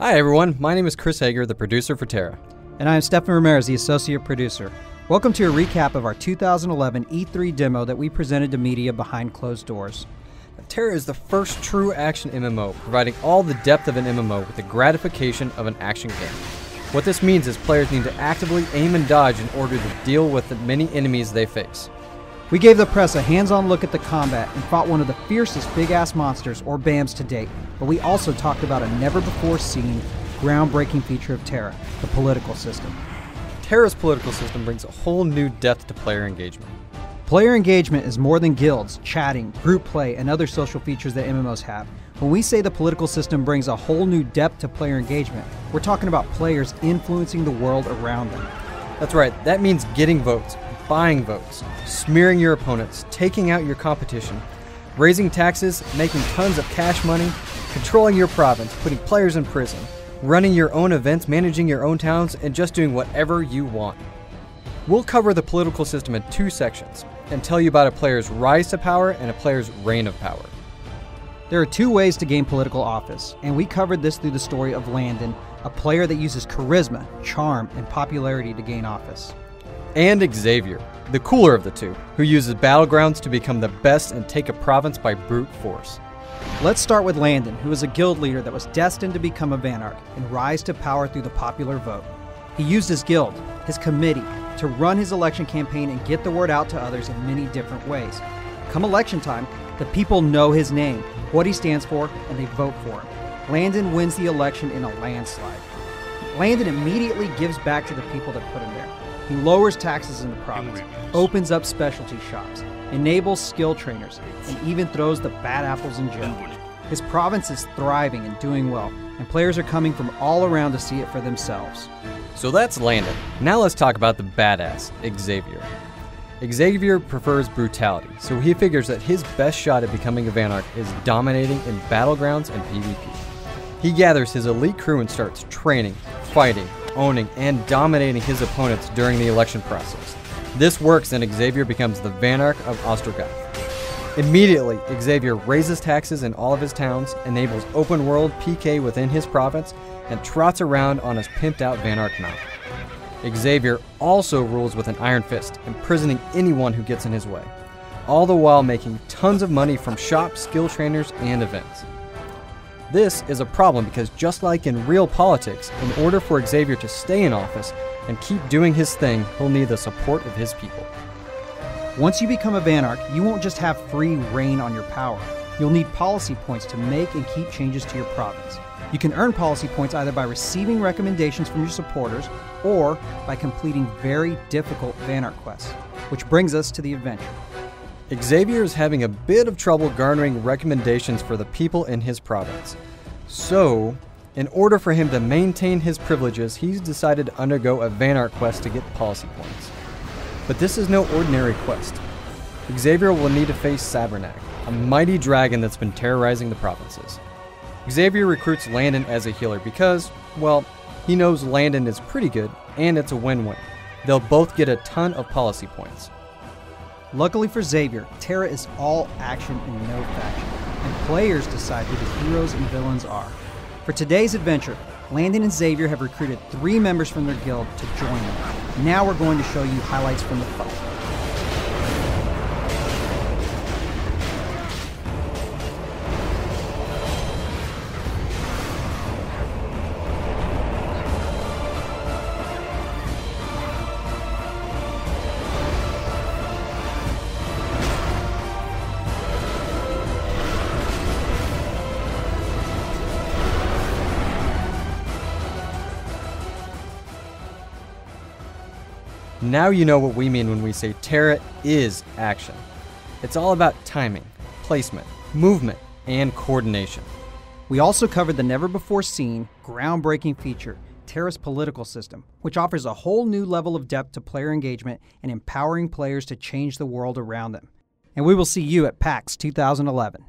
Hi everyone, my name is Chris Hager, the producer for TERA. And I am Stefan Ramirez, the associate producer. Welcome to a recap of our 2011 E3 demo that we presented to media behind closed doors. TERA is the first true action MMO, providing all the depth of an MMO with the gratification of an action game. What this means is players need to actively aim and dodge in order to deal with the many enemies they face. We gave the press a hands-on look at the combat and fought one of the fiercest big-ass monsters, or BAMs, to date, but we also talked about a never-before-seen, groundbreaking feature of TERA, the political system. TERA's political system brings a whole new depth to player engagement. Player engagement is more than guilds, chatting, group play, and other social features that MMOs have. When we say the political system brings a whole new depth to player engagement, we're talking about players influencing the world around them. That's right, that means getting votes, buying votes, smearing your opponents, taking out your competition, raising taxes, making tons of cash money, controlling your province, putting players in prison, running your own events, managing your own towns, and just doing whatever you want. We'll cover the political system in two sections and tell you about a player's rise to power and a player's reign of power. There are two ways to gain political office, and we covered this through the story of Landon, a player that uses charisma, charm, and popularity to gain office. And Xavier, the cooler of the two, who uses battlegrounds to become the best and take a province by brute force. Let's start with Landon, who is a guild leader that was destined to become a Vanarch and rise to power through the popular vote. He used his guild, his committee, to run his election campaign and get the word out to others in many different ways. Come election time, the people know his name, what he stands for, and they vote for him. Landon wins the election in a landslide. Landon immediately gives back to the people that put him there. He lowers taxes in the province, opens up specialty shops, enables skill trainers, and even throws the bad apples in jail. His province is thriving and doing well, and players are coming from all around to see it for themselves. So that's Landon. Now let's talk about the badass, Xavier. Xavier prefers brutality, so he figures that his best shot at becoming a Vanarch is dominating in battlegrounds and PvP. He gathers his elite crew and starts training, fighting, owning, and dominating his opponents during the election process. This works and Xavier becomes the Vanarch of Ostrogoth. Immediately, Xavier raises taxes in all of his towns, enables open world PK within his province, and trots around on his pimped out Vanarch mount. Xavier also rules with an iron fist, imprisoning anyone who gets in his way, all the while making tons of money from shops, skill trainers, and events. This is a problem because just like in real politics, in order for Xavier to stay in office and keep doing his thing, he'll need the support of his people. Once you become a Vanarch, you won't just have free reign on your power. You'll need policy points to make and keep changes to your province. You can earn policy points either by receiving recommendations from your supporters or by completing very difficult Vanarch quests, which brings us to the adventure. Xavier is having a bit of trouble garnering recommendations for the people in his province. So, in order for him to maintain his privileges, he's decided to undergo a Vanarch quest to get policy points. But this is no ordinary quest. Xavier will need to face Sabernac, a mighty dragon that's been terrorizing the provinces. Xavier recruits Landon as a healer because, well, he knows Landon is pretty good and it's a win-win. They'll both get a ton of policy points. Luckily for Xavier, TERA is all action and no faction, and players decide who the heroes and villains are. For today's adventure, Landon and Xavier have recruited 3 members from their guild to join them. Now we're going to show you highlights from the fight. Now you know what we mean when we say TERA is action. It's all about timing, placement, movement, and coordination. We also covered the never-before-seen, groundbreaking feature, TERA's political system, which offers a whole new level of depth to player engagement and empowering players to change the world around them. And we will see you at PAX 2011.